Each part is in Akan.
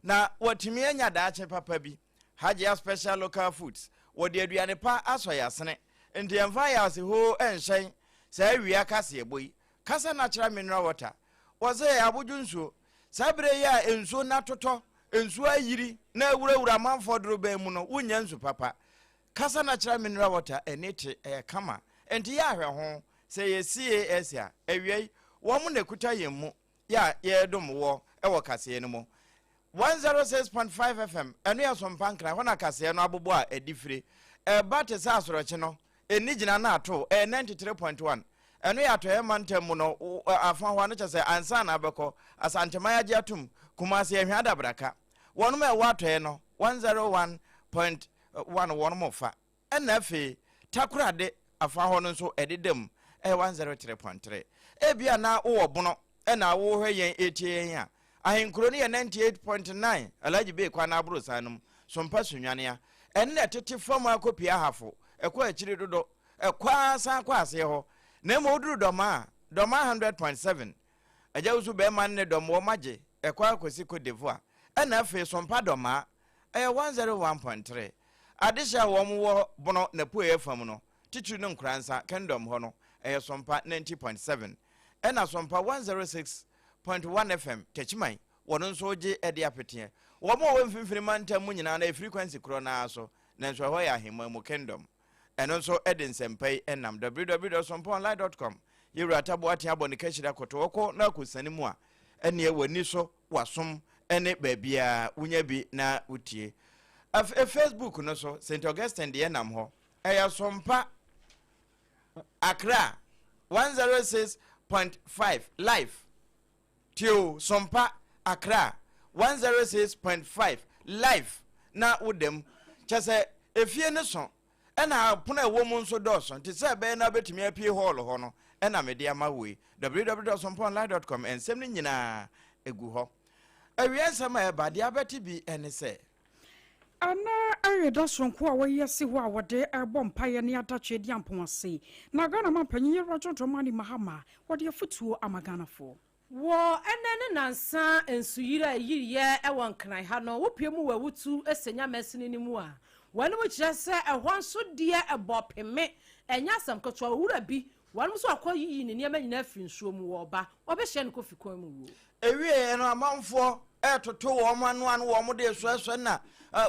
na watimi anya daache papa bi Hajia special local foods wodi aduane pa aso yasene enti emfa ya se ho enhyen sa awia kase eboyi kasa natural mineral water woze aboju nsuo sabre ya ensuo natoto ensuo ayiri na awurawura manfo dorobe mu no wonya nsu papa kasa natural mineral water enete kama enti ya hwe ho se yesie esia awiei wo mu nekuta yemmu ya yedom wo ewo kase no mo 106.5 FM enu ya SOMPA nkra hona kase no abobo a edifire bate sa asoroche no eni gina na ato 93.1 enu ya to emantem mu no afa ho no chese ansa na abeko asantema ya giatum kumase ehwa dabraka wonum e wato no 101.1 wonum fa enafe takurade afa ho no nso ededem 103.3 ebia na wo bono na wo hwe etie a ahenkuro ne 98.9 alaji be kwa na aburo sanum SOMPA sunwane enne tete fam akopia hafo ekwa akiri dodo ekwa san kwa ase ho na mo duru doma 100.7 aja usu be man ne dom wo maje ekwa akosi ko devoa ena afi SOMPA doma 101.3 adisha wo mo wo bono na poe fam no titiri no nkransa kingdom ho no SOMPA 90.7 ena SOMPA 106.1 FM techimai wono nso oje ede apete wo mo wo mfimfini mantam mu nyina na frequency kro na aso na nso ho ya hema mu kingdom eno nso ede nsempai enam www.sompaonline.com yewura tabo ate abone kashira kotoko na kusani mu a ene ewani so wasom ene baabia wunya bi na utie Facebook no so St Augustine de enam ho eya SOMPA Accra 106.5 live Tio SOMPA Accra 106.5 live na udem chase efie ne so ena pona ewo mu nso doso nti se be na betumi apie hall ho no ena media mawe www.sompaonline.com ensem ni nyina egu ho awiensa ma ebade abeti bi ene se ana ayeda sonko a wayesi ho a wode ebompaye ne atache di ampomase na Ghana mampanyi rojodomani mahama wode afutuo amaganafo wo enene nansa ensuyira yiriye ewon kran ha no wopiemu wawutu esenya mesini ni mu a wanu mu kirese ehwanso de ebopeme enya samkotwa wura bi wanu so akoyi ni niam nyina afinsuo mu wo ba obehye ne kofi kwan mu wo ewie no amanfo etoto wo manu anu wo mo de so na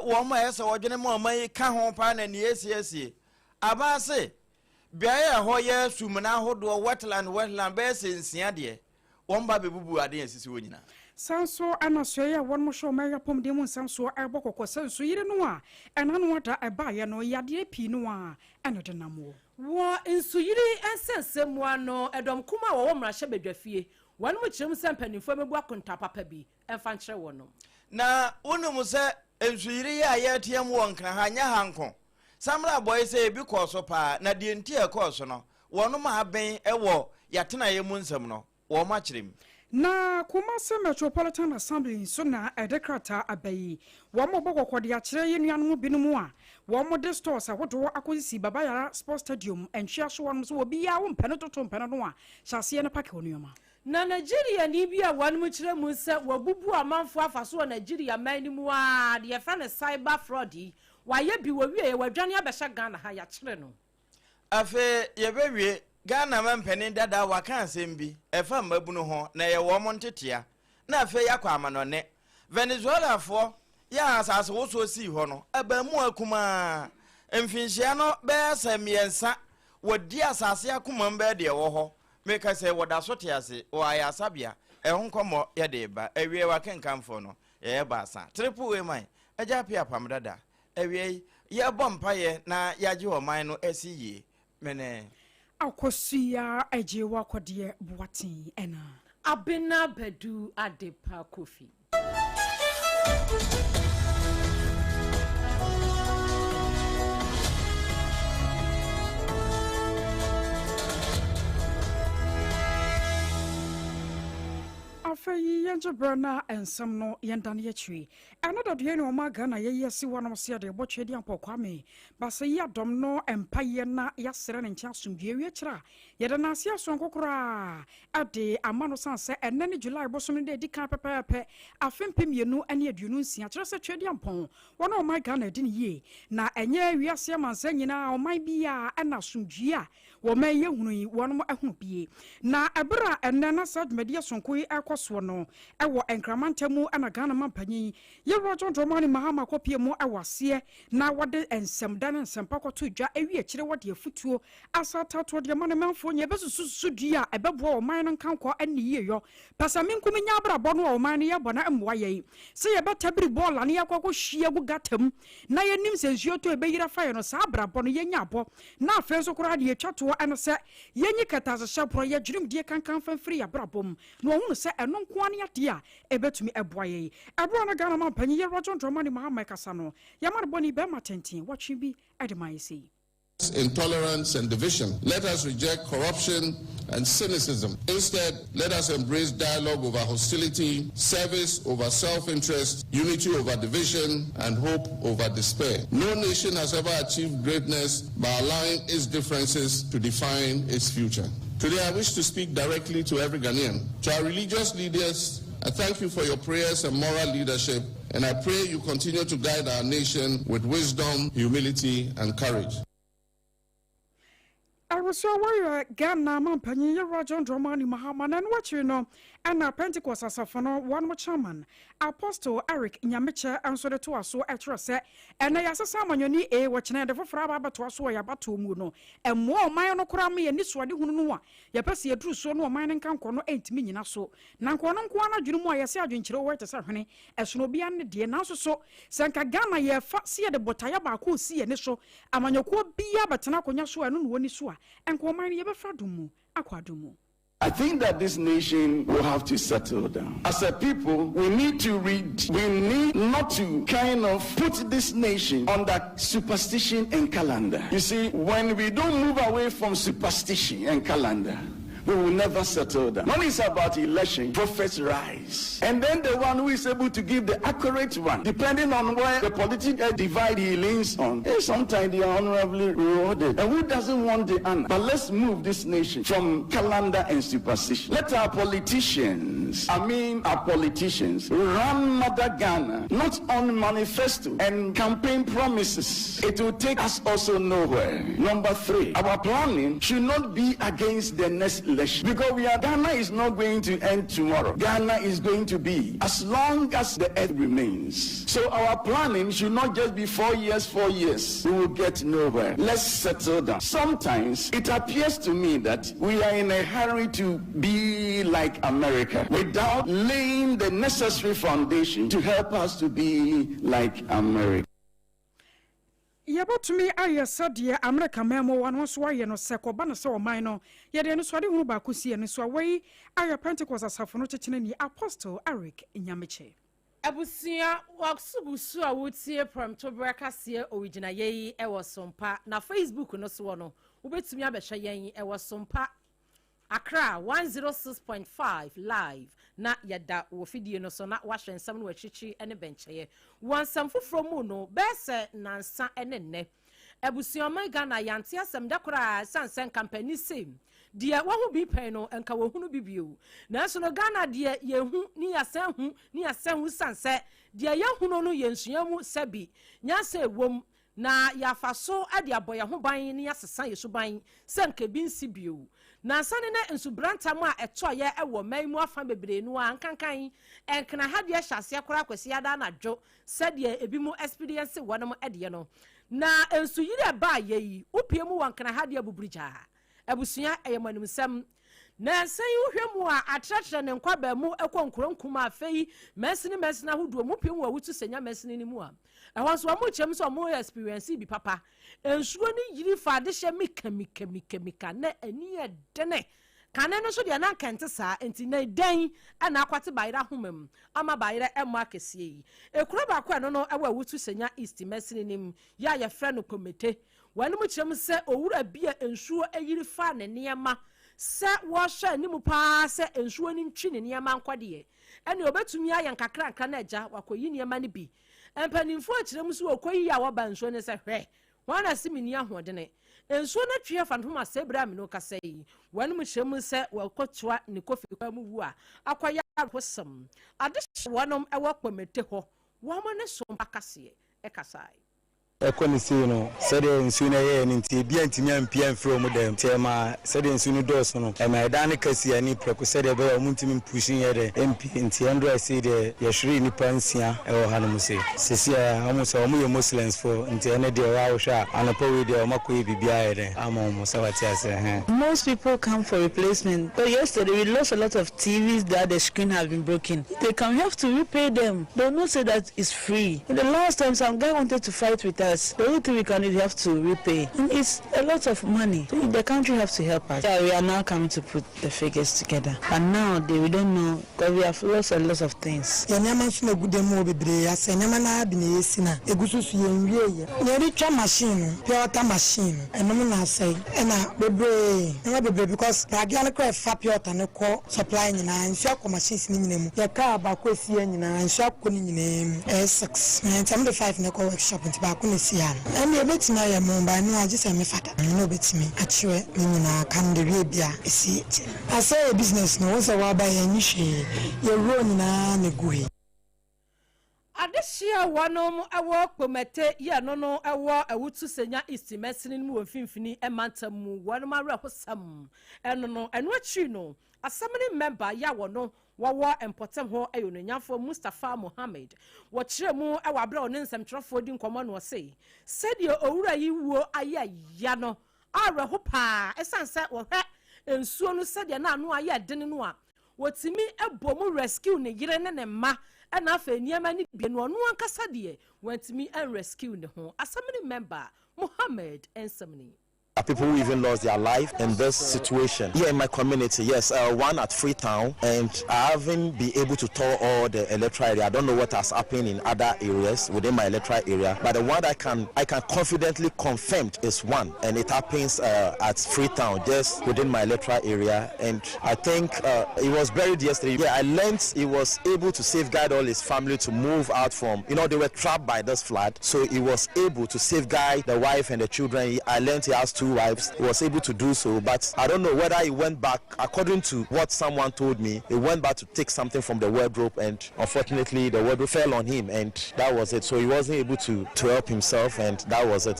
wo mo ese wodwene mo man ka ho pa na ne esiesie abase bia ho ye sumna hodo wetland be sensia de womba bebubu ade asisi wonyina sanso anasoye won mo show mega pom de mun sanso ebokoko sanso yire no a enano wada eba ye no yade pi no a eno de namo wo ensu yire ensensemu ano edom kuma wo mrahye bedwafie won mo kirem sempanifo mebu akonta papa bi emfa nkire wono na wonu se ensu yire ya ye tiam won kra hanya hanko samra boy se ebi koso pa na de nti e koso no wono ma ben ewo yatena ye mu nsam no wo ma kirem na Kumasi Metropolitan Assembly so na edekrata abayi wo mo bokoko de akire yenuanu binumu a wo mo de stores awodo akosi babaya sports stadium enhia so won so obi ya wo mpene toto mpene no a hyase ne pake onuoma na Nigeria ni bia wan mu kire mu se wabubu amanfo afaso Nigeria man ni mu a de fa ne cyber fraud wa ye bi wo wie wadwane abehya Ghana ha ya kire no afe ye bewie Ghana mampeni dada waka sembi efa mabunu ho na ye wo montetea na afa yakwa amanone Venezuela fo ya asase wo so si ho no abamu akuma emfinhia no be asamiensa wodi asase akuma mba de wo ho meka se woda so te ase o aya sabia ehonkomo ye de ba awie wakenkamfo no ye ba asa triple way man aja pia APAM DADAA awie ye bompaye na yaje o man no asiye mene akosia AGYEIWAA kodie buatin ena abena badu adepa kofi afayi Yanja Berna and some no Yandania tree. Another Diano Magana, yes, one of the Bochedian Pokwame, Basaya Domno and Payana Yasseran and Chansum Giriatra, Yadanasia Sonkokra, at the Amano Sansa, and then July Bosom de Dicape, a Fimpim you and yet you know, just a Chedian Pon, one of my gunner didn't ye. Na and ye, we are Siaman saying now, my beer and Asumgia, or may you one more be. Na Abra and Nana Sad Media Sonkui Aquaswano, Ewa Encramantemu and a Ghana Mampany, Ye Roger Dromani Mahama copy more Awasia, now what and some Dan and some Paco to Ja, a year what your foot to Asata to the monument for Yebesu Sudia, a bebo, mine and Kanko and Yo, Pasamin Kuminyabra Bono or Mania Bona and Waye. Say about every ball and Yako Shia got him. Naya Nims is you to a Bayra fire no Sabra Boniapo. Now Fenso Cradi Chatua and a set Yenikata as a shop for your dream dear can come from free a brabum. No one say a non quania dia, a bet to me a boy. A brother Ganama Penny Roger Dromani Mahama Casano. Yamar Boni Bema Tentin, what she be at my sea. Intolerance and division. Let us reject corruption and cynicism. Instead, let us embrace dialogue over hostility, service over self-interest, unity over division, and hope over despair. No nation has ever achieved greatness by allowing its differences to define its future. Today, I wish to speak directly to every Ghanaian. To our religious leaders, I thank you for your prayers and moral leadership, and I pray you continue to guide our nation with wisdom, humility, and courage. I was so worried, Ghana, Mampany, Roger Dromani Mahaman, and what you know, and our Pentecost as a one more chairman, Apostle Eric Nyamicha, answered to us so at set, and I asked someone you need a watching the Fraba to us, Yabatu Muno, and more Mayono Krami and this one, Hunua, Yapasi, a true son, no mining can corner 8 million or so. Nanquanon Quana, Jumoya Sergeant Chiro, wait a certain, as no beyond the dear now so, Sanka Ghana, ye fat see the Botayaba, who see an issue, Amanoko Bia, but Tanakoyasu and Unisua. And Kwamani Ebefadumu, Aquadumu. I think that this nation will have to settle down. As a people, we need to read. We need not to kind of put this nation under superstition and calendar. You see, when we don't move away from superstition and calendar, we will never settle down. When it's about election, prophets rise. And then the one who is able to give the accurate one, depending on where the political divide he leans on, sometimes they are honorably rewarded. And who doesn't want the honor? But let's move this nation from calendar and superstition. Let our politicians run Mother Ghana, not on manifesto and campaign promises. It will take us also nowhere. Number 3, our planning should not be against the next election. Because Ghana is not going to end tomorrow. Ghana is going to be as long as the earth remains. So our planning should not just be 4 years. We will get nowhere. Let's settle down. Sometimes it appears to me that we are in a hurry to be like America without laying the necessary foundation to help us to be like America. Yabo to me, I said, dear America memo one was why no second banner so minor, yet any swadi who bakusi and so away. I Pentecost as Hafonotin Apostle Eric Nyamiche. Abusia waksubusu a wotie from Tobraka sie original ye ewo sompa na Facebook no so no ubetumi abehwe yen ewo sompa Accra 106.5 live na yada wo fidie no so na wahwe nsam no wachichi ene bencheye wansam foforo mu no bese nansa ene ne abusia man Ghana yante asem dakora sansen company same dia wahu bi pen no enka wahunu bibio na so no Ghana dia yehu ni yasenhu sanse dia yehu no yensuamu sabi nyase wom na yafaso ade aboya ho ban ni asesa yesu ban sanka bi nsibio na sane na ensubranta mu a etoye ewo maimu afa bebre nu ankankan enkna hade hyase akora kwasi ada na dwo sade ebi mu experience wonom ede no na ensu yire ba yeyi upiemu wankna hade abubrija abusua eyemanumsam na san uhwemu a atratra ne nkwa ba mu ekonkronkuma afei mesina hodo mu piemu wa wutu senya mesina ni mu a ehwanso amu chem so amu experience bi papa ensuo ni yiri fa de hye mika na ani edene kane no so de na kente saa enti na den ana akwate bayira homam ama bayira emu akesie yi ekura ba kwa no ewa wutu senya east mesina nim ya ye frɛ no komete wanu mu chem se owura bia ensuo eyiri fa ne niema se wo hye ni mu pa se ensuo ni ntwi ne niema nkwade ɛne obetumi ayɛ nkakra nkra na agya wakoyi nneɛma no bi empanimfo akyerɛ mu so okoyi a waba nsuo ne sɛ hwɛ wana simini ahodene ensuo na twe fantom asebra me no kasa yi wanum hyɛ mu sɛ wakotwa ne kofi kwa mu wu a akwaya hosam ade wanom ɛwɔ kpɔmete hɔ wɔn ne sompa kase ɛkasai ekonisi no said nsu na ye nti bia ntimi ampia mfro mu dem tema said nsu no doso no e ma dan kasi ani preko said e be o muntimi pushing ye de mp nti endo say de ye hwiri ni pansia e wo hanom se sesia amu so mu ye muslims for nti ene de wa wo hwa anapo we de o makoyi bibia ye de amo mo sawati ase Most people come for replacement, but yesterday we lost a lot of TVs that the screen has been broken. They can have to repay them. They not say that it's free. In the last time, some guy wanted to fight with us. The only thing we can do is have to repay. And it's a lot of money. So the country has to help us. Yeah, we are now coming to put the figures together. And now we don't know because we have lost a lot of things. Machine, pure water machine, and I'm not saying, and because the organic fat water no call supplying and shock machines in them. Your car back with you and shop in name S6 and 75 no workshop in tobacco. And you bet me a mom by no, I just am a fat. No bet me. Actually, Nina can the Arabia see it. I say a business no so why by a niche. You're running on a gui. Adeshia wanom ewo kpomete ye no ewo ewutu senya istimesini mu ofimfini emantamu wanom arehosam eno no eno achi no assembly member ya wono wawo important ho ayononyafo Mustafa Mohammed wo kire mu ewa bra ono nsemtwerefo di nkomo no se said owura yi wuo aya ya no areho pa esanse wo hwe ensuo no said na anu aya dene no a wotimi ebomu rescue ne yire ne ma and after Niamani be no one casadie went to me and rescue the home. Assembly member Mohammed and Samni. People who even lost their life in this situation here in my community. Yes, one at Freetown, and I haven't been able to tour all the electoral area. I don't know what has happened in other areas within my electoral area, but the one I can confidently confirm is one, and it happens at Freetown, just within my electoral area. And I think it was buried yesterday. Yeah, I learned he was able to safeguard all his family to move out from, they were trapped by this flood, so he was able to safeguard the wife and the children. I learned he has 2 wives. He was able to do so, but I don't know whether he went back. According to what someone told me, he went back to take something from the wardrobe, and unfortunately the wardrobe fell on him, and that was it. So he wasn't able to help himself, and that was it.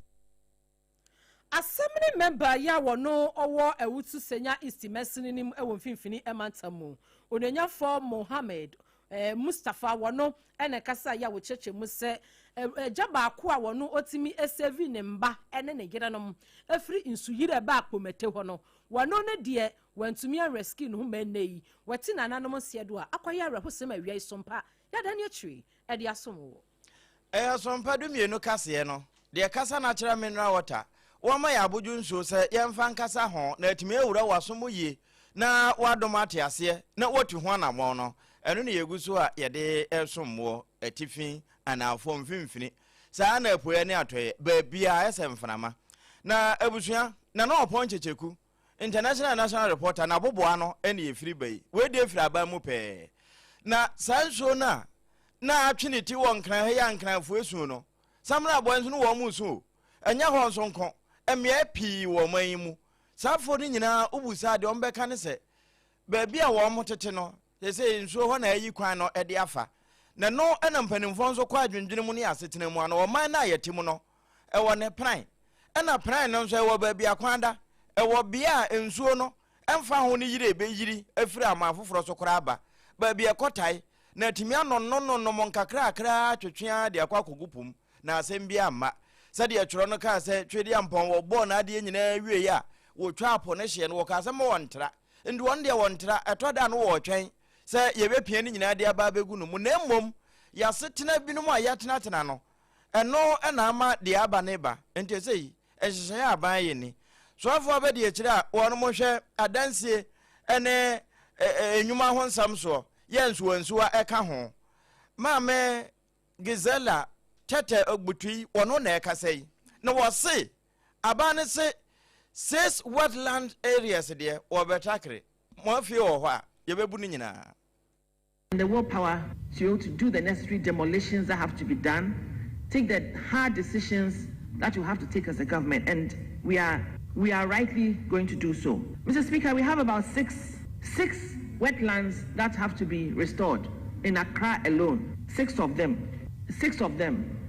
Assembly member ya wono owo ewutu senya istimesini nim ewo finfini emantamu onenya for Mohammed Mustafa wono ene kasa ya wo cheche mu se jaba ko a wono otimi esevi ne mba ene ne girenom afri insuyire ba akpomete ho no wono ne de wantumi rescue no menei wati nananom siedo a akoya rehosem awia isompa ya dani atwi e de asomo sompa du mienu kase no de kasa na kira mineral water wama ya aboju nso se yemfa nkasa ho na atimi ewura wasomo yi na wadom ate ase na wotu ho anamo no eno ne yeguso a yede esommo atifin anafo mfimfini saa na apoya ne atoye ba bia esemframa na abusua na no oponchecheku international national reporter na boboa no ene yefiri bai we de firi aba mu pe na sanso na atweneti won kran ya nkranfo esu no samra abonso no wo mu so enya ho nso nko emia pi wo man mu safo ni nyina ubusa de ombeka ne se ba bia wo mo tete no se nso ho na ayi kwan no e de afa na no ena mpanimfo nso kwa adwendwene mu ne asetena mu ana o man na yetimu no e wo ne pran ena pran no nso e wo ba bia kwanda e wo bia ensuo no emfa ho ne yire be yiri afiri amafoforo so kora aba ba bia kotai na timia no monkakra akra twetwea de akwa kogupum na asem bia amma sade ya tworo no ka se twedi ampon wo bo na ade nyina wie ya wo twa apo ne hye no wo ka se mo wontra ndi won de wontra etoda no wo twen se ye be pie ni nyina de aba begu no mu na mmom ya setena binum a ya tena no eno na ama de aba ne ba enti sei ehye ya aban ye ni so afo abedi e kire a won mo hwe adansie ene enyuma ho nsam so yensuwa eka ho maame Gizela tete ogbutui wono na eka sei na wo se abane se 6 wetland areas de wo betakre mo afie wo ho a ye bebu ni nyina and the willpower to do the necessary demolitions that have to be done, take the hard decisions that you have to take as a government, and we are rightly going to do so. Mr. Speaker, we have about six wetlands that have to be restored in Accra alone. Six of them.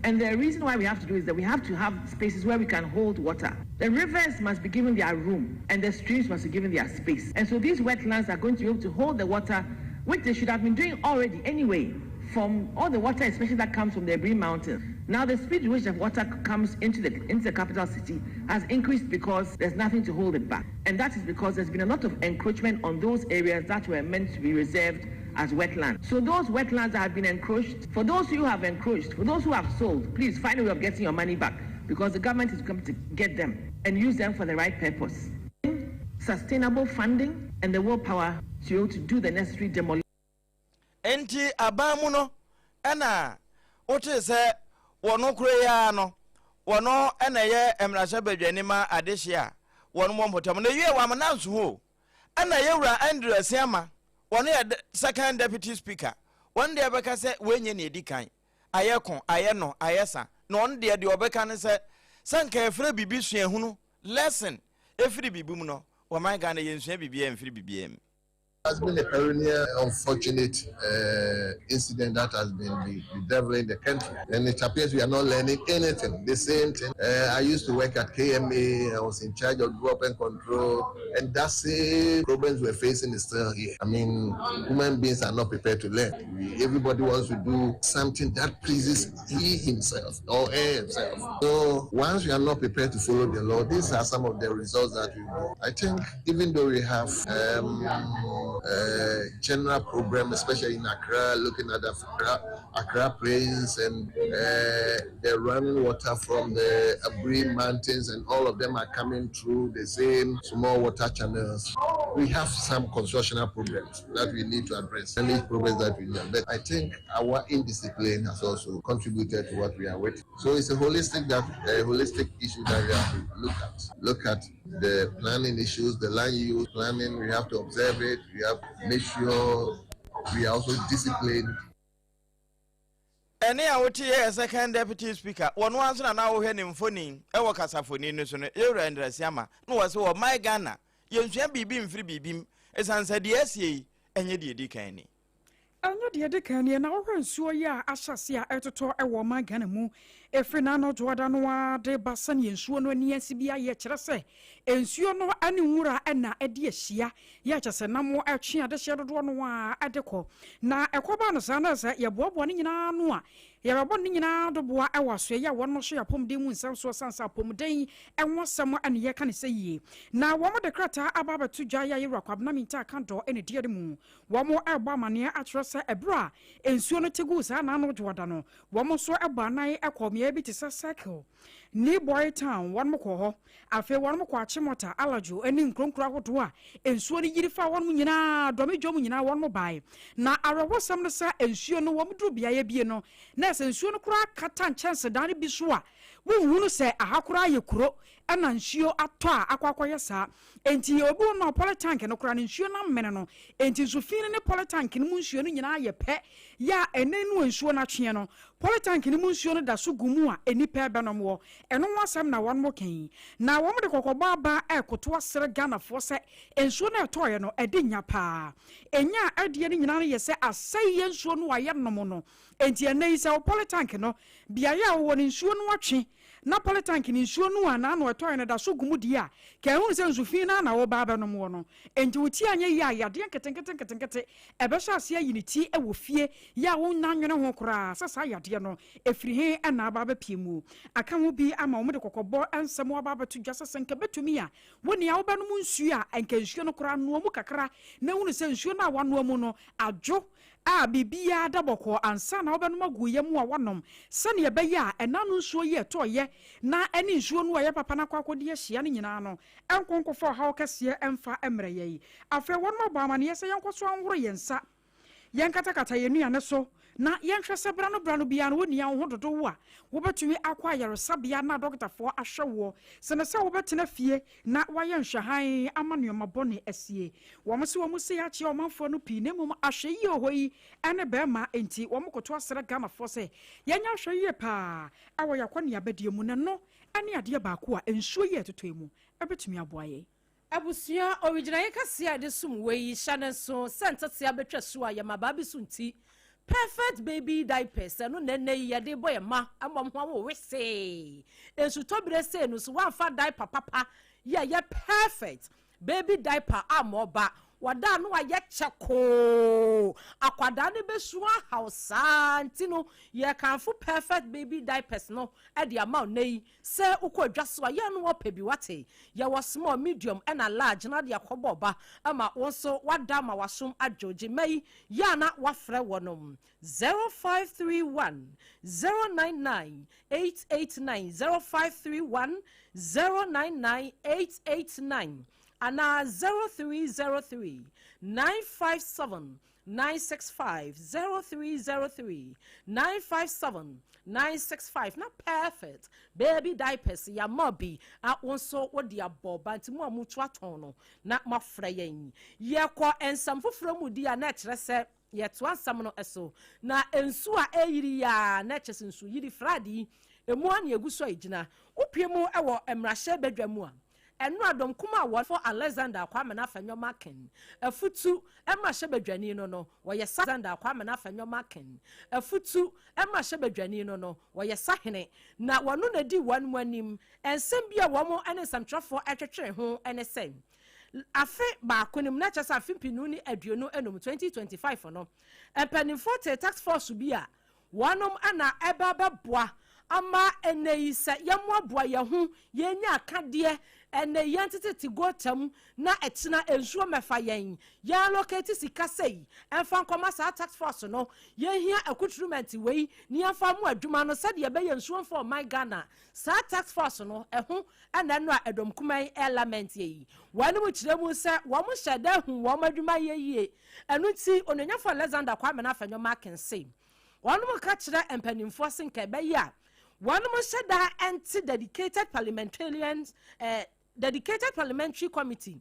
And the reason why we have to do is that we have to have spaces where we can hold water. The rivers must be given their room, and the streams must be given their space. And so these wetlands are going to be able to hold the water, which they should have been doing already anyway, from all the water, especially that comes from the Green Mountains. Now the speed with which the water comes into the capital city has increased because there's nothing to hold it back. And that is because there's been a lot of encroachment on those areas that were meant to be reserved as wetlands. So those wetlands that have been encroached, for those who have encroached, for those who have sold, please find a way of getting your money back, because the government is going to get them and use them for the right purpose. Sustainable funding and the willpower to do the necessary demolition. Enti abamuno ena oche se wono kureya no wono ena ye emrasha badwanima adehia wono mompotam na wie wa mananso ho ena yewura Andrew Asiama wono ye second deputy speaker won de beka se wenye ne edikan ayekon ayeno ayesa no on de obeka ne se sanka efre bibi suahunu lesson efri bibum no wo man ga na yensua bibi emfri bibi em. Has been a perennial unfortunate incident that has been bedeviling the country, and it appears we are not learning anything. The same thing. I used to work at KMA. I was in charge of drop and control, and that same problems we're facing is still here. I mean, human beings are not prepared to learn. Everybody wants to do something that pleases he himself or her himself. So once we are not prepared to follow the law, these are some of the results that we do. I think even though we have general program, especially in Accra, looking at the Accra Plains and the running water from the Green Mountains, and all of them are coming through the same small water channels. We have some constructional problems that we need to address, and these problems that we need. But I think our indiscipline has also contributed to what we are waiting. So it's a holistic issue that we have to look at the planning issues, the land use planning. We have to observe it. We have to make sure we are also disciplined. Ene a woti ye second deputy speaker wonu anso na na wo hwe ne mfoni e wo kasafoni no so no Ewura Andrew Asiama no wo se wo my Ghana yensua bibi mfiri bibim esanse de asie enye de edikan ni anya de edikan ni na wo hwansuo ya ahyase a etoto e wo my Ghana mu efri na no joda no wa de basan yensuo no ani asibia ye kire se ensuo no ani nwura na ede ahia ya kyese na mo atwe ade hye dodo no wa adekọ na ekoba no sa na sa ye boabo ne nyina no a ye babo ne nyina do boa e waso ya wono so ya pomde mu nsam so sansa pomden enwosam ane ye kan se yi na wo mo de krata ababa to dwa ya yewra kwabna minta kanto ene die de mu wo mo eba mane atro se ebra ensuo no tegu sa na no joda no wo mo so eba nan ekom ye bi ti cycle ni boy town won mo ko ho afi won mo kwa chimota alajo eni nkronkro ahodo a ensuo ni yiri fa won mo nyina do me dwom nyina won mo bai na arowosam no sa ensuo no wo mo duru bia ye bie no na ensuo no kura kata chance dan bi so a wo hunu se ahakura ye kuro ana nsuo ato a akwakoye sa enti obi no polytank no kura nsuo na mmene no enti sufin ne polytank no nsuo no nyina ye pe ya enenu nsuo na twe no polytank no nsuo no da so gumu a enipa ebe no mo eno wasam na won mo kan na wo mo de kokoba ba ekoto asere Ghana fo se nsuo na etoye no ede nya pa enya adie ne nyina ye se asai nsuo no waye no mo no enti enei se polytank no bia ya wo ne nsuo no watwe na polytank ni nsuo no ana na etoye no da so gumu dia ka hu se nsufin na wo ba ba no mo no enti wuti anye ya yade ketenkete ebe sha ase ayi ni ti e wo fie ya wo nanwene ho kora sasa yade no efiri he na aba ba piemu aka ho bi ama wo de kokobo ansem aba ba to dwasa senka betumi a woni ya wo ba no mu nsuo a enka nsuo no kora no mu kakra na hu se nsuo na wa no mu no adwo a bibia daboko ansa na obenu maguye mu a wonom sane ye beye a enanu nsuo ye toye na eni nsuo no ye papa na kwakode ye hia ne nyina no enkonkofo ha okase emfa emre ye afa wonmo ba amane ye se yenkoso anworo yensa yenkatakata ye nuane so na yɛnhwɛ sɛ brano bia no wonia wo ho dodo wo a wobɛtumi akɔ ayaresabea na dɔktafoɔ ahwɛ wo sene sɛ wobɛtena fie na wayɛ nhwɛhan ama nneɔma bɔne asie wɔn se wɔn se yɛakye ɔmanfoɔ no pii na mmom ahwɛ yie hɔ yi ɛne bɛrima enti wɔn koto asrɛ Ghanafoɔ sɛ yɛnyɛ ahwɛ yie paa ɛwɔ yɛkɔ ne yɛbɛdeɛ mu na no ɛne adeɛ baako a nsuo yɛ ɛtotɔ mu ɛbɛtumi aboa yɛ abusua original yɛkase a de sum wei hyane so sentete abetwa so a yɛmaba bi so nti perfect baby diapers no nene yɛde bɔ yɛ ma amam ho wo wese ensu tobire se no so wanfa diaper papa yɛ perfect baby diaper amoba wada no ayɛ kyeko akwada ne besu ahausa ntino ye kanfo perfect baby diapers no e de ama nei se ukwadwa so ye no opa bi wate ye was small medium and a large na de akoboba ama wonso wada ma wasom adwoge mai ya na wafrɛ wonom 0531 099 889 0531 099 889 Ana 0303 957 965 0303 957 965 na perfect baby diapers ya mobi a wonso wo dia boba ntimu amutu aton no na mafra yen ye kɔ ensam foforo mu dia na kyerɛ sɛ ye to ansam no eso na ensu a eyiri ya na kyerɛ nsu yiri fradi emu an yeguso agina opie mu ɛwɔ emrahye badwa mu a enu adom kuma won for Alexander Kwame na Fanyoma Ken afutu emrahye badwani no woyɛ Alexander Kwame na Fanyoma Ken afutu emrahye badwani no woyɛ sahene na wono na di wan muanim ensem bia womo ene samtrafo atwetwe ho ene sɛ afe ba konim na kyesa afimpinu ni aduonu enum 2025 no empanimfo te tax force bi a wonom ana ebaba boa ama eneyi sɛ yɛmo aboa yɛ ho yɛnya akade ene yantete gotam na etina ensuo mefa yen ya locate sika sei enfa nkoma sa tax force no ye hia accoutrement wei ni enfa mu adwuma no sɛ de be yensuo for my Ghana sa tax force no ɛho ɛna no a edom kuman element yi wanu mu kyerɛ mu sɛ wo mo hyɛda hu wo madwuma yeye ɛno ti ononyafo Alexander Kwame na Fanyoma Kense wanu mu ka kyerɛ empanimfo senka be ya wanu mu hyɛda anti dedicated parliamentary committee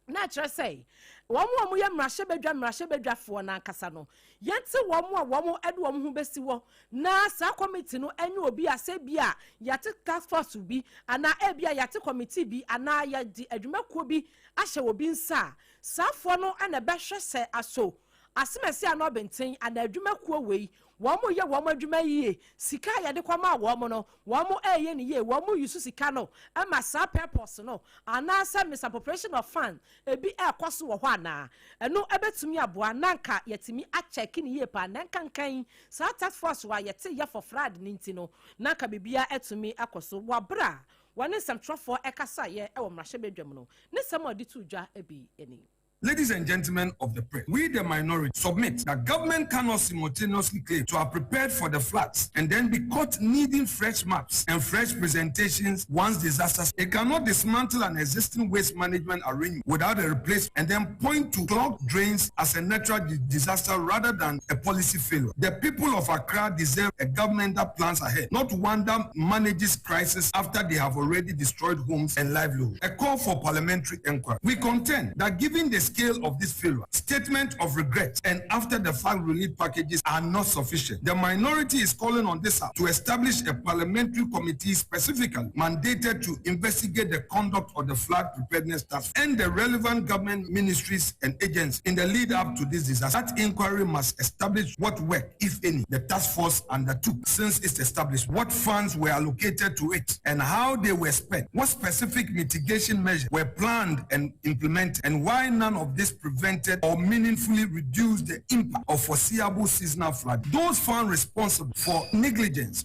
na kyerɛ sɛ wɔn yɛ mmarahyɛ badwafo na nkasa no yɛnte wɔn ɛde wɔn ho besi wɔ na saa committee no ɛnyɛ obi asɛ bi a yɛte task force bi ana ebi a yɛte committee bi ana yɛde adwumakuo bi ahyɛ obi nsa saafoɔ no ɛna bɛhwɛ sɛ aso asemesi ano benten ana adwumakuo wei wɔn yɛ wɔn adwuma yie sika yɛde kwama wɔn no wɔn ɛyɛ ne yie wɔn yusu sika no ɛma saa purpose no anaasɛ misappropriation of fund ebi ɛkɔ so wɔ hɔ ana ɛno ɛbɛtumi aboa nanka yɛtumi akyɛke ne yie pa nankankan saa task force wa yɛte yɛ for fraud ne nti no nanka bibia ɛtumi akɔ so wabra wɔne nsɛmtwerɛfoɔ ɛkasa yɛ ɛwɔ mmarahyɛ badwam no ne sɛm a ɔde to dwa ɛbi ɛni. Ladies and gentlemen of the press, we the minority submit that government cannot simultaneously claim to have prepared for the floods and then be caught needing fresh maps and fresh presentations once disasters. It cannot dismantle an existing waste management arrangement without a replacement and then point to clogged drains as a natural disaster rather than a policy failure. The people of Accra deserve a government that plans ahead, not one that manages crisis after they have already destroyed homes and livelihoods. A call for parliamentary inquiry. We contend that given the scale of this failure, statement of regret and after the fact relief packages are not sufficient. The minority is calling on this House to establish a parliamentary committee specifically mandated to investigate the conduct of the flood preparedness task and the relevant government ministries and agencies in the lead up to this disaster. That inquiry must establish what work, if any, the task force undertook since its establishment, what funds were allocated to it and how they were spent, what specific mitigation measures were planned and implemented, and why none of this prevented or meaningfully reduced the impact of foreseeable seasonal flood. Those found responsible for negligence.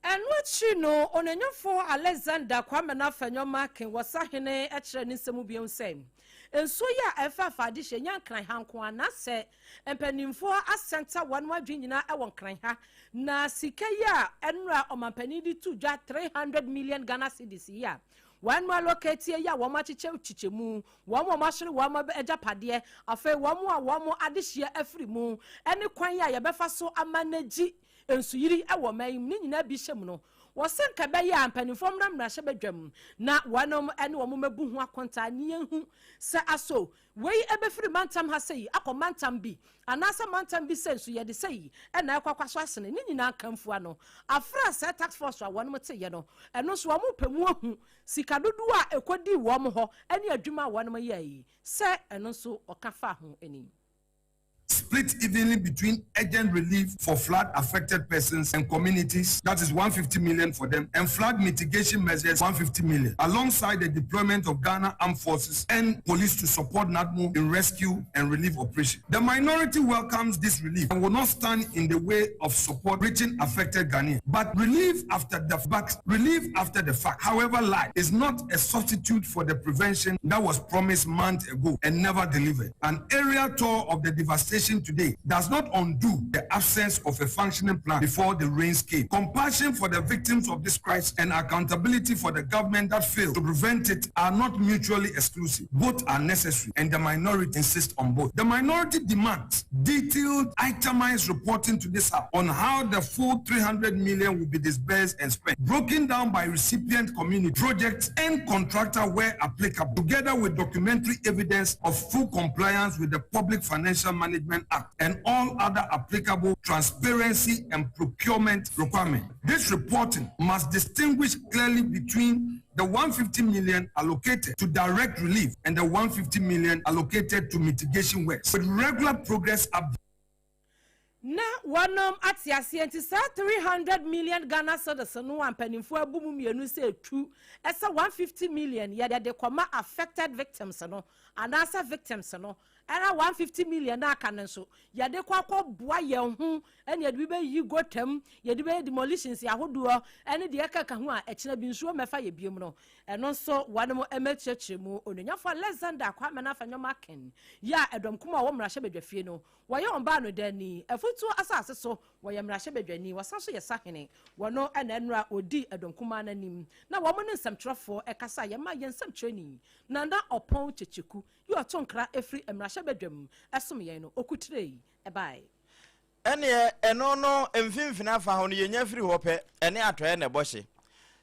And what you know, on a new for Alexander Kwame na Fanyoma Ken was sahene etre ni semubion sem. And so ya efa fadishe yan kran hanko anase empanimfo asenta wanwa dwinyina e won kran ha na sika ya enra omampani di tuja 300 million Ghana cedis ya one more locate here ya wo ma chiche mu wo mo mahwe wo ma ejapade afa wo mo adehia afri mu ene kwan ya ye befa so amanagi ensuyiri ewo mayim ni nyina bi hyem no wosen ka be ya ampanifom na mrahye bedwam na wanom ene wo mabu hu akonta ni ehu se aso wei ebefiri mantam ha sei akomantam bi anasa mantam bi sensu ye de sei ena akwakwaso asene ni nyina kamfu ano afra se tax force wa wonom te ye no eno so wo pemu ahu sika dodu a ekodi wo mo ho ene adwuma wonom ye yi se eno so okafa ho eni split evenly between urgent relief for flood affected persons and communities, that is 150 million for them, and flood mitigation measures 150 million, alongside the deployment of Ghana Armed Forces and police to support NADMO in rescue and relief operations. The minority welcomes this relief and will not stand in the way of support reaching affected Ghanaians. But relief after the fact, however light, is not a substitute for the prevention that was promised months ago and never delivered. An aerial tour of the devastation today does not undo the absence of a functioning plan before the rains came. Compassion for the victims of this crisis and accountability for the government that failed to prevent it are not mutually exclusive. Both are necessary, and the minority insists on both. The minority demands detailed, itemized reporting to this House on how the full 300 million will be disbursed and spent, broken down by recipient community, projects, and contractor where applicable, together with documentary evidence of full compliance with the Public Financial Management Act and all other applicable transparency and procurement requirements. This reporting must distinguish clearly between the 150 million allocated to direct relief and the 150 million allocated to mitigation works, with regular progress updates. Na wanom atiase enti sa 300 million Ghana cedis no ampanimfo abumu mienu se etu esa 150 million ya de koma affected victims no anasa victims no era 150 million na aka nso ya de kwakọ boa ye hu ene ya de be yi gotam ya de be demolitions ya hodo ene de aka ho a ekina bi nso mefa ye biem no eno nso wanom emecheche mu ononyafo Alexander Kwame na fanyoma ken ya edom kuma wo mrahye bedwafie no wo ye omba no dani afutu asase so wo ye mrahye bedwani wasanso ye sahene wono ene enra odi edom kuma nanim na wo mo ne nsamtwerefo ekasa ye ma ye nsamtwereni na nda opon checheku yo tonkra efri emrahye bedwam esom ye no okutrei ebai ene eno no emfimfina afa ho no yenya firi ho pe ene atoye ne bohye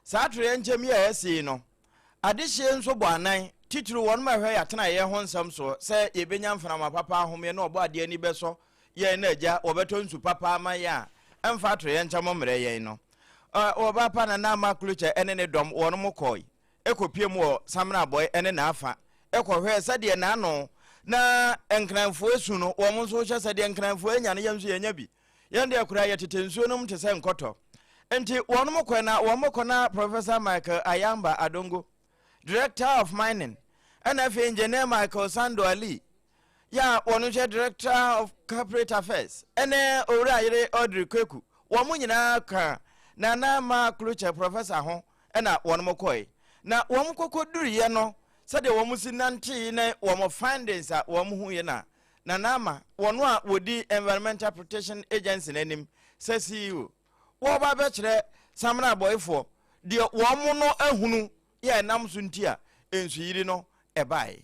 sa atoye nchemi ya esi no adehye nso bo anan tituru won ma hwe ya tena ye ho nsam so se ye benya mfana mapapa ahome no obo ade ani beso ye na agya obeto nsu papa ama ya emfa atoye nchamo mre ye no oba pa na ma kluche ene ne dom won mo koi ekopiem wo samra boy ene na afa ekohwe sade na ano na enkranfo esu no wo mo so hye sade enkranfo anya ne yamso yenya bi yende akura ye tetensuo no mte se nkoto enti won mo kɔ na wo mo kɔ na Professor Michael Ayamba Adongo, Director of Mining, and Engineer Michael Sando Ali, ya wonu je Director of Corporate Affairs, ene owura yire Audrey Kweku wo mo nyina ka na ma kluche Professor ho ena won mo kɔ na wo mo kokoduru ye no sade wo mo sinanti ne wo mo findings a wo mo hu ye na ma wono a wodi Environmental Protection Agency nanim se CEO wo ba be kire samna boyfo de wo mo no ahunu ye nam so ntia ensu yiri no ebai.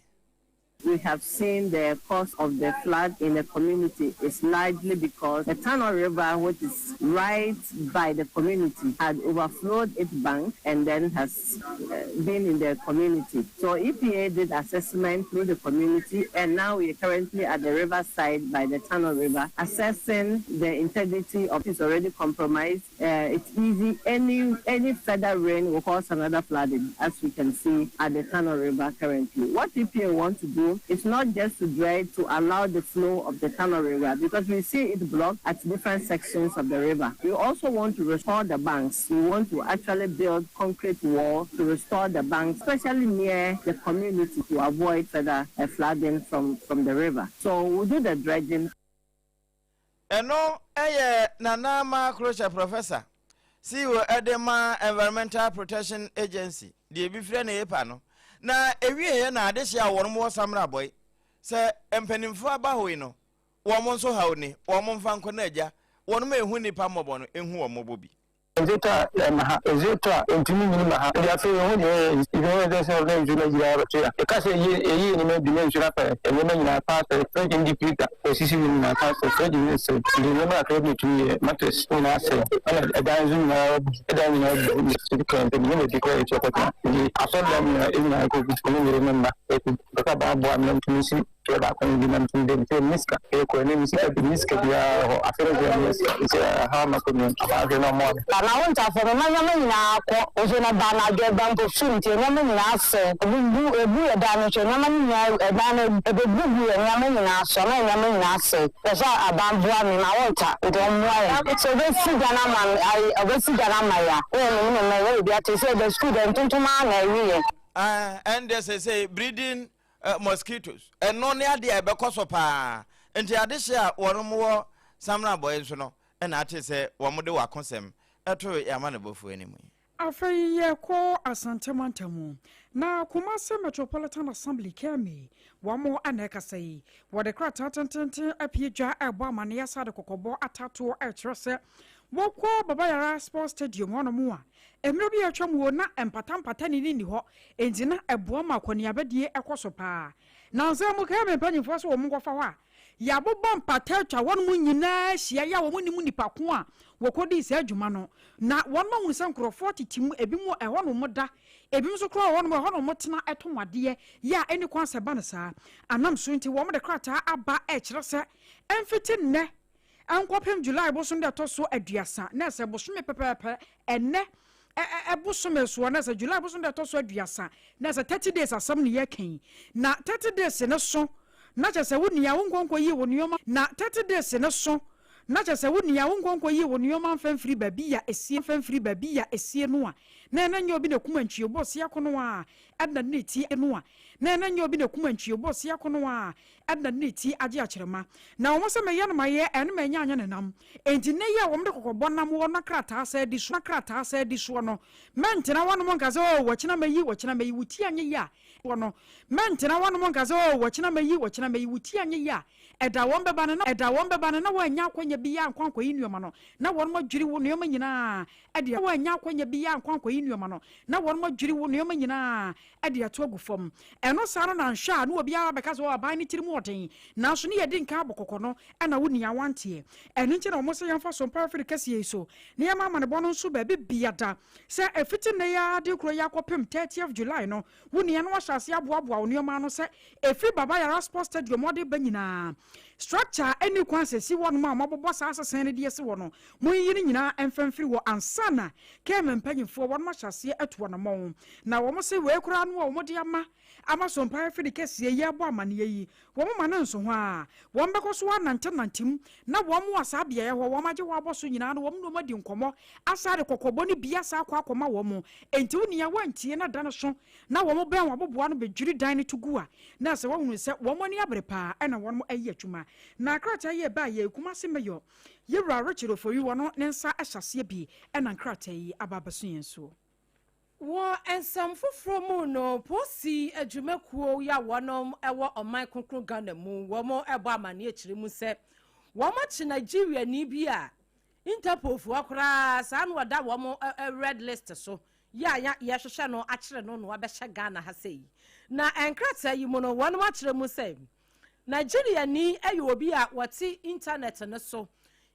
We have seen the cause of the flood in the community is largely because the Tunnel River, which is right by the community, had overflowed its bank and then has been in the community. So EPA did assessment through the community, and now we are currently at the riverside by the Tunnel River, assessing the integrity of it. Is already compromised. It's easy. Any further rain will cause another flooding, as we can see at the Tunnel River currently. What EPA wants to do, it's not just to dredge to allow the flow of the Tunnel River, because we see it blocked at different sections of the river. We also want to restore the banks. We want to actually build concrete walls to restore the banks, especially near the community, to avoid further flooding from the river. So we'll do the dredging. Eno nanama closure Professor CEO Edema Environmental Protection Agency the bifre na yepa no na ewie na adehia won mo samra boy se empanimfo aba hoyi no wo mo nso hawni wo mo mfa nko na agya won ma ehu nipa mobo no ehu wo mobo bi ezeta maha ezeta entimi ni maha ya fe ho ne ibe de se ne juna jira ba ya e ka se yi ni me bi ne jura pa e ne nyina pa se fe ndi pita o sisi ni na pa se fe ni se ni ne ma ka ni tu matres na se ala da zun na da ni na se ka ni ne di ko e chokota ni aso da ni na ko bi ko ni remember e ka ba bo am ni si ke ba ko ni nam tin de miska e ko ni miska de miska dia ho afere de miska ha ma ko ni ba de no mo na won ta fo na nyama nyina ko o so na ba na ge ban ko sun ti nyama nyina se bu e da no che nyama nyina e da no e be bu nyama nyina so na nyama nyina se e so aban bua mi na won ta de mo ya so be si gana man ai be si gana ma ya o no me we bi ate se the student tuntuma na wi and they say breeding mosquitoes and no near the abekoso pa enti ade hia wonomo samra boy so no and ate say womode wakonsem eto yama ne bofu animu afei ye ko asantemantamu na Kumasi Metropolitan Assembly kemi wamo aneka sei wode krata tentente apiedwa ebo amane yasa de kokobo atato etrese woko baba yara sports stadium hono mu a emre bi atwam wo na empata ni ho enti na ebo ma kwani abadie ekoso pa na nse mu ka me panyifo so wo mu kofa ho a ya bobom mpata atwa won mu nyina hia ya wo mu nipa ko a wokodi se adwuma no na won ma hu se nkrofo titimu ebi mu ehono mu da ebi mu so kro won mu ehono mu tena etomade ya eni kwanse ba ne saa anam so nti wo mu de krata aba kire se emfiti ne ankopem July bo so nde to so aduasa na se bo so me pepepe enne ebusome so na se July bo so nde to so aduasa na se 30 days asam ne yakan na 30 days ne so na che se wonia wonkonko yi wonioma na 30 days ne so na che se wonia wonkonko yi wonioma mfamfiri babia esie mfamfiri babia esie no a na nyo bi ne kumantwie boss yakono a adna ne ti eno a na nyo bi ne kumantwie boss yakono a adna ne ti age akyerema na wo se meye no maye eno manya anya nenam enti ne ye wo mde kokobɔ nam wo na krata asa di so no mentina wano mo nkaze o wachina mayi wuti anye ya wono mentina wano mo nkaze o wachina mayi wuti anye ya eda won beba ne na wanya akwanya bi ya nkwankwa yi nuoma no na won mo dwiri wo nuoma nyina ade wanya akwanya bi ya nkwankwa yi nuoma no na won mo dwiri wo nuoma nyina ade ato agufom eno sano na nhwa na obi a beka so aban ni tiri mu oden na so ne yedi nka abokoko no na woni awante eno nche na mo se yamfa so mpa afiri kase so ne yama ma ne bono nso ba bibiada se efiti ne ya de kro ya kopem 30th July no woni ya no ahase aboaboa nuoma no se efiri baba yara sports stadium ode banyina structure any kwanse si won ma mabobo sa asesen ne de si wono mo yiri nyina emfamfiri wo ansana kema mpanyimfo won ma hyase atuo na mo na wo mo se we kura no wo mo de ama so mpa afiri kese ye abo amane yi wo mo ma na nso ho a wo mbeko so nantim na wo mo wasa bia ye ho wo ma je wo aboso nyina no wo mo no di nkomo asare kokobo ne bia sa akwa wo mo enti woni ya wantie na da no so na wo mo ben wo aboboa no bedwiri dan ne tugu a na se wo hunu se wo mo ne abre pa na wo mo ayi atwuma na krata ye ba ye Kumasi meyo ye wura chiro for you wono ne nsa ahyase bi na krata yi ababaso yenso wo ensam foforo mu no posi adwumakuo ya wonom ewo oman konkro Ghana mu wo mo ebo amane akire mu se wo mo chi Nigeria ni bi a Interpol fu akora sa no wada wo mo red list so ya hwehwe no akire no abehye Ghana ha sei na enkrata yi mu no wonom akire mu se Nigeria ni obi a wati internet ne so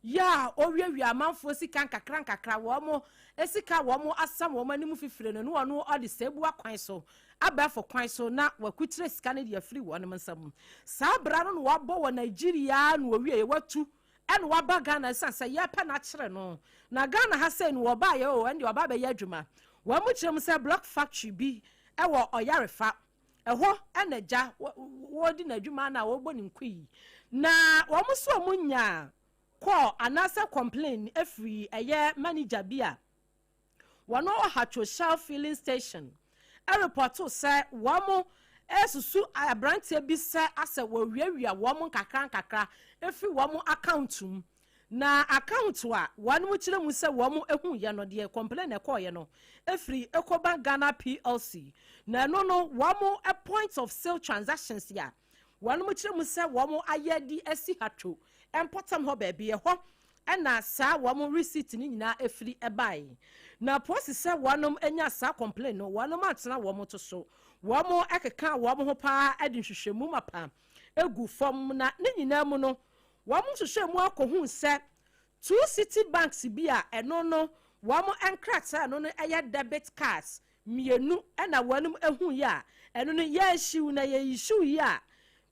ya owiawi amanfo sika nkakra wo mo esika wo mo asam wo mani mu fifire no no odi sebu akwan so abafo kwan so na wakutire sika ne dia free wo ne nsam sa bra no wabo wo Nigeria no owie watu ene waba Ghana sansa ye pa na kire no na Ghana ha say no wo ba ye o ende wo ba be ya adwuma wo mu kire mu say block factory bi ewo oyarefa eho enaja wodi na adwuma na wo boni nkui na wo mu so munya call anasa complain every eye manager bia wono hacho shell filling station a report to say womo esusu abrantie bi say ase wo wiawia womo kakra every womo accountum na account wa wanu mu kire mu say womo ehu ye no de complain e call ye no every Ecobank Ghana PLC na no womo a point of sale transactions ya wanu mu kire mu say womo ayedi esi hacho empotam ho ba bi ho ɛna saa wɔn receipt ni nyinaa efiri ɛbae na posi sɛ wɔn enya saa complain no wɔn atena wɔn to so wɔn ɛkeka wɔn ho paa ɛde nhwehwɛmu mapa egu fam na ne nyinaa mu no wɔn nhwehwɛmu akɔhu sɛ 2 city banks bi a ɛno no wɔn nkrataa no ɛyɛ debit cards mienu ɛna wɔn ehu ya ɛno no yɛ issue na yɛ issue ya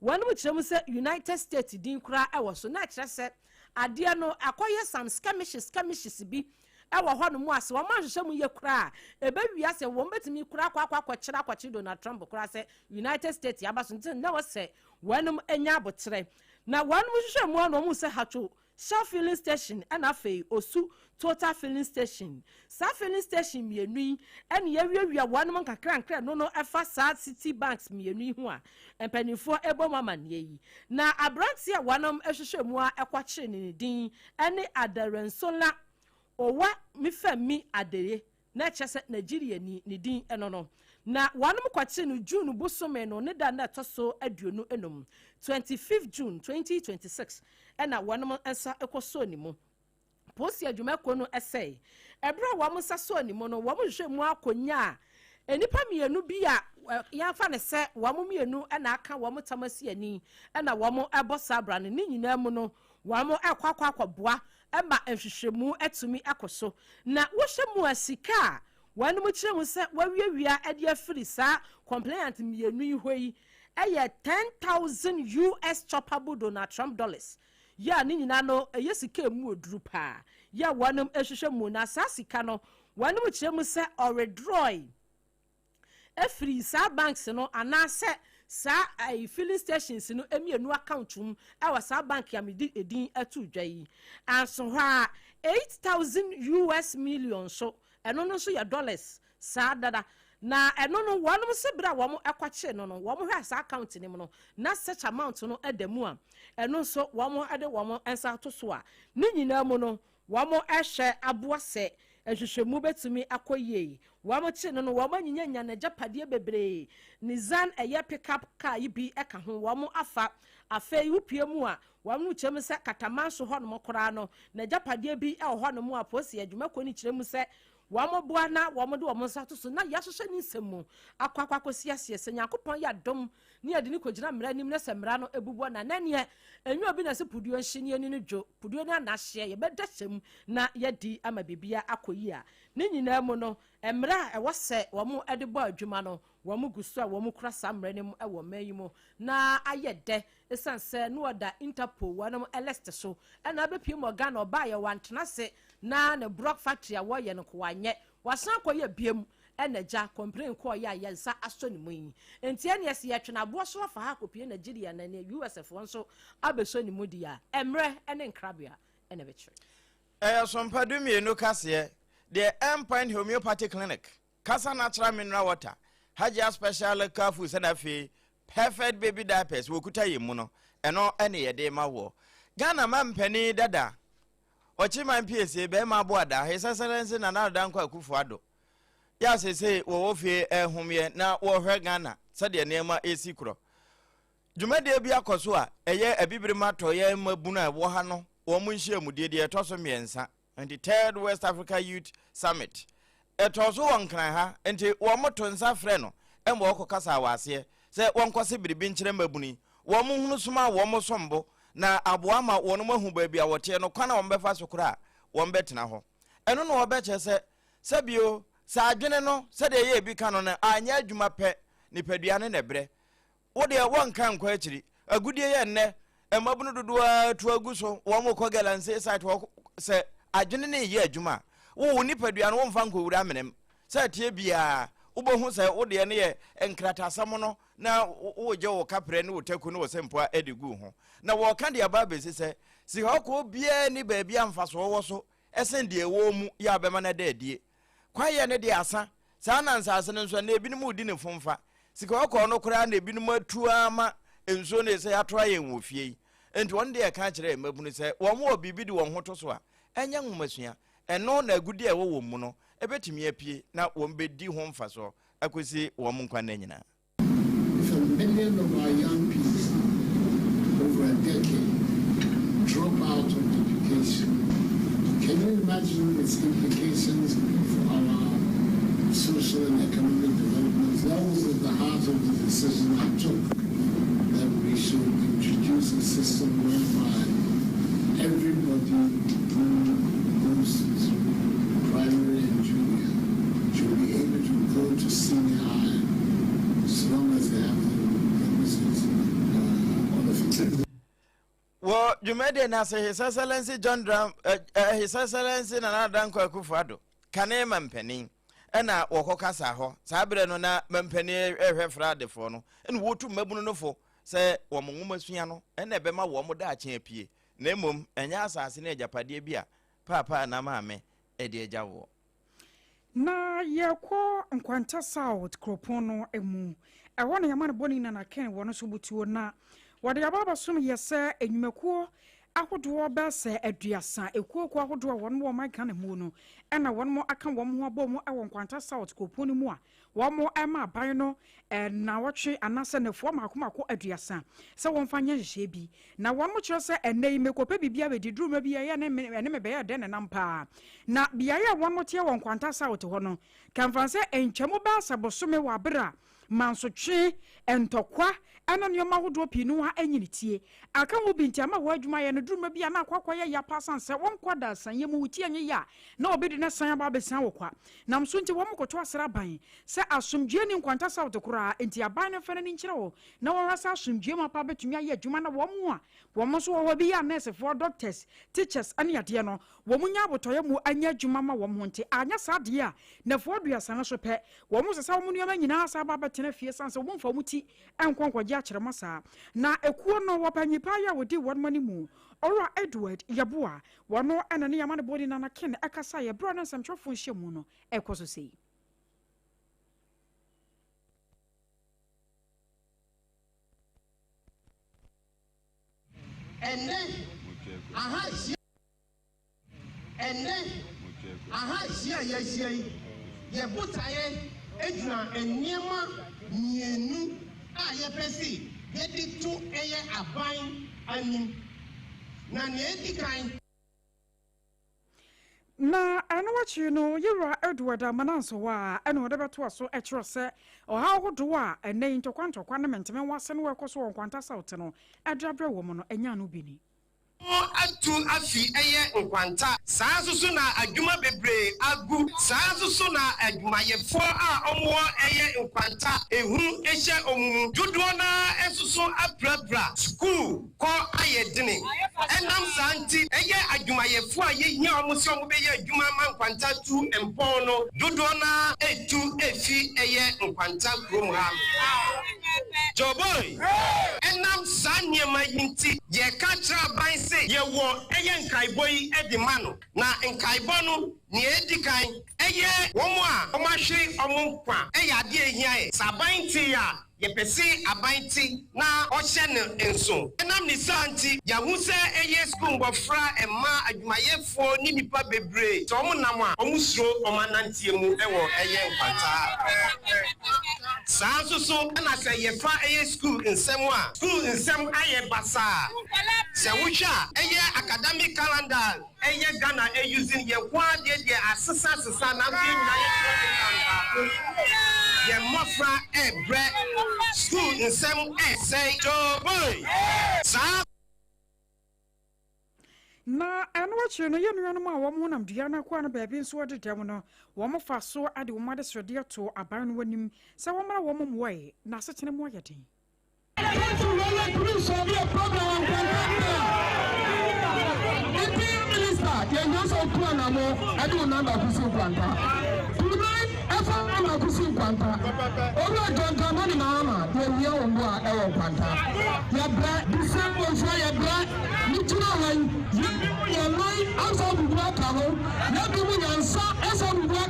wɔn kyerɛ mu sɛ United States din kura ɛwɔ so na kyerɛ sɛ adeɛ no akɔyɛ some skirmishes bi ɛwɔ hɔ no mu ase wɔn ahyehyɛ mu yɛ kura ebewia sɛ wɔn betumi kura akɔkyerɛ Donald Trump kura sɛ United States yaba so nti na wɔsɛ wɔn anya abotere na wɔn hyehyɛ mu no mu sɛ hatwo Shell filling station and afei osu total filling station sa filling station mienu and yewia one man kakra no efa sa city banks mienu ho a empanifo ebo mama ne na abranti a wanom ehwehwe mu a ekwakyere ne din ene adarensola owa mifami adere na kyese Nigeria ni din eno no na wanom kwakyere no June bosome no ne da na toso aduonu enum 25th June 2026 ena wanom ensa ekoso ni mu posi adwumako no essay ebra wam sa so ni mu no wam hwehwe mu akonya enipa mienu bi a yamfa ne se wam mienu ena aka wam tamasi ani ena wam ebosa bra ne nyina mu no wam akwakwaboa ema ehwehwemu etumi akoso na wohye mu asika wanom kire mu se wawiawia ede afiri sa complaint mienu hoi eye 10,000 US choppable Donald Trump dollars ya ni nyina no eyesika mu oduru pa ya wanom ehwehwe mu na sa sika no wanom kire mu se oredroy efiri sa banks no anase sa filling stations no emienu account mu ewa sa bank ya medi edin atu dwai anso ha 8,000 US million so eno no so ya dollars sa dada na eno no wanom se bra wo mo ekwache no wo mo hwa sa account ni no na such amount no edamu a eno so wo mo ade wo mo ensa to so a ni nyina mu no wo mo ehwe aboa se ehwehwemu betumi akoyie wo mo che no wo mo nyinya na japade bebre nizan eye pickup car yibi eka ho wo mo afa afei wupie mu a wo mo chem se katamanso ho no mo kora no na japade bi e ho no mu a posi adwumako ni kiremu se wamoboa na wamode wo monsa to so na yahwehwe ni nsemu akwakwakosia se Nyankopon ya dom ne ade ni kogina mra nim na se mra no ebubo na nane enyu obi na se puduo nhini ani no dwo puduo na na hye ye beda hyem na yadi ama bibia akoyi a ne nyina mu no emra e wose wo mo ede bo adwuma no wo mo gusu a wo mo kura samra nim e wo mayi mu na ayede esanse no oda Interpol wonom elest so na bepie mo Ghana oba ye wantena se na ne Brock factory a wo ye no kwanye wasan koye biem enaja complain ko ya yensa aso ne mu enti ene yesi yetwe na bo so fa ha kopie Nigeria na ne USF wonso abeso ne mu dia emre ene nkrabia ene betwe SOMPA 2 kase the Empire Homeopathic Clinic Kasa Natural Mineral Water Hajia Special Carfu Senafi Perfect Baby Diapers wokuta yemu no eno ene yede ma wo Ghana mampani dada Ochiman PSA be ma boada His Excellency na Danko Akufo-Addo ya sese wo fie ehumye na wo hwe Ghana sade nema esikro Jumade bi akoso a eye abibiri mato ye mabunu a wo ha no wo munhie mudede etoso miensa and the 3rd West Africa Youth Summit etoso wonkran ha enti wo moto nsa frɛ no embo okokasa wase se wonkose biribi nkyere mabuni wo munhunu suma wo mosombo na aboa ma wono mahu baabi a wote no kwana wo mbefa so kura wo mbetena ho eno no wo beche se bio sa adwene no se de ye bi kano na anya adwuma pɛ nipaduane na bre wo de wonka nkwa akiri agudie ye nne emabunu dodoa tu aguso wo mo ko galanse site wo se adwene ne ye adwuma wo nipaduane wo mfa nkowura menem se tie bia ubohu se wo de ne ye enkratasam no na wo je wo kapre ne wo taku ne wo sempo edigu ho na wo ka de aba besi se si hoko bia ni ba bia mfaso wo so esen de wo mu ya bema na da die kwaye ne de asa sa na nsase ne nso na ebinim udi ne fomfa sika hoko no kora na ebinim atu ama enso ne se ato ayen wo fie enti won de e ka kire mabunu se wo mo obibi di won hoto so a enya nwomasua eno na agudi e wo mu no ebetimi apie na wo mbedi ho mfaso akosi wo mu nkwa na nyina. If a million of our young people over a decade drop out of education Can you imagine its implications for our social and economic development? That was at the heart of the decision I took, that we should introduce a system whereby everybody who goes to primary and junior should be able to go to senior high as long as they have the requisite qualifications. Well, you made an answer, His Excellency John Drum, His Excellency Nana Danko Akufo-Addo, Kane Mampeni, and I walk Casaho, Sabre no na Mampeni, Frade for no, and Wotu Mabunofo, say, Woman's piano, and Ebema Womoda Champion, Nemum, and Yasa Sineja Padibia, Papa Namame, Edia Jawo. Na ye kwa nkwanta South Kropono emu. Ewana yamane boni na ken wono subutu na. Wade ababa sum yese enwumekuo ahodo bese aduasa ekuo kwa ahodo won wo man kan mu no ena won mo aka won ho abom e nkwanta South Kropono mu a won mo ema ban no na wotwe anase nefo makomako aduasa se won fanya hye bi na won mo kire se enei mekopa bibia be diduruma bi ye ne me be ye den na nampa na bia ye won mo tie won nkwanta South ho no kanfanse entwemo ba sabosome wa bra mansotwe entokwa ana nyoma hodo pinu ha anyinitie aka wo bintiama wo adwuma ye no duruma bia na akwakoye ya pasan se won kwada san ye mu wutie anye ya na obedi na san ba besan wo kwa na mso nti wo mkoto asra ban se asomdwe ni nkwanta South kura enti aban no fene ni nkire wo na wo rasa asomdwe ma pa betumi aye adwuma na wo mu a wo mo so wo bi ya nurse for doctors teachers ane ade no wo munya abotoye mu anya adwuma ma wo mo nti anya sade a na fo aduasa so pe wo mo sesa wo mu nyama nyina asa ba betena fie sanse wo mfa muti enkonkwaje akire masa na ekuo no wo panyipa ya wodi won mani mu Ora Edward Yabua wano anani yamane body na ken akasa ye bro na samtwofo nhye mu no ekoso sei enne aha hia ye butaye eduna eniema mienu a ye pesi ye ditu eye aban anim na ne dikan na anawachi no yira Edward amananso wa ene odebeto aso ekiro se oha hodo a ene ntokwa na menteme wase no wekoso wonkwanta South no adrabre wo mo no enya no bini atu afi eye nkwanta saazusu na adwuma bebre agu saazusu na adwuma yefo a omwo eye nkwanta ehuru ehye omumu dodo na esusu abrabra school ko ayedene enam santi eye adwuma yefo a yehia omusi omubeye adwuma ma nkwanta tu empon no dodo na etu efi eye nkwanta krom ha Joboy enam sanyema yinti ye katra ban ye wo eye nkaiboyi edimano na nkaibo no ne edikan eye womo a omahwe omonkwa eye ade ehia e sabanti ya ye pese abanti na ohye ne enso enam ni santi ya hu se eye school ngofra ema adwumayefo ni nipa bebre so omonam a omusuro omanantiemu ewo eye nkwanta sansusu na se ye fa eye school nsem aye basa se wucha eye academic calendar eye Ghana using ye kwa de asesa na na ye mofra ebre school nsem say Joboy sa na anawachi no yenu ma wo mo nam dua na kwa na baabi nso odedem no wo mo fa so ade wo ma de sode to aban no wanim se wo mara wo mo moye na setene mo yeden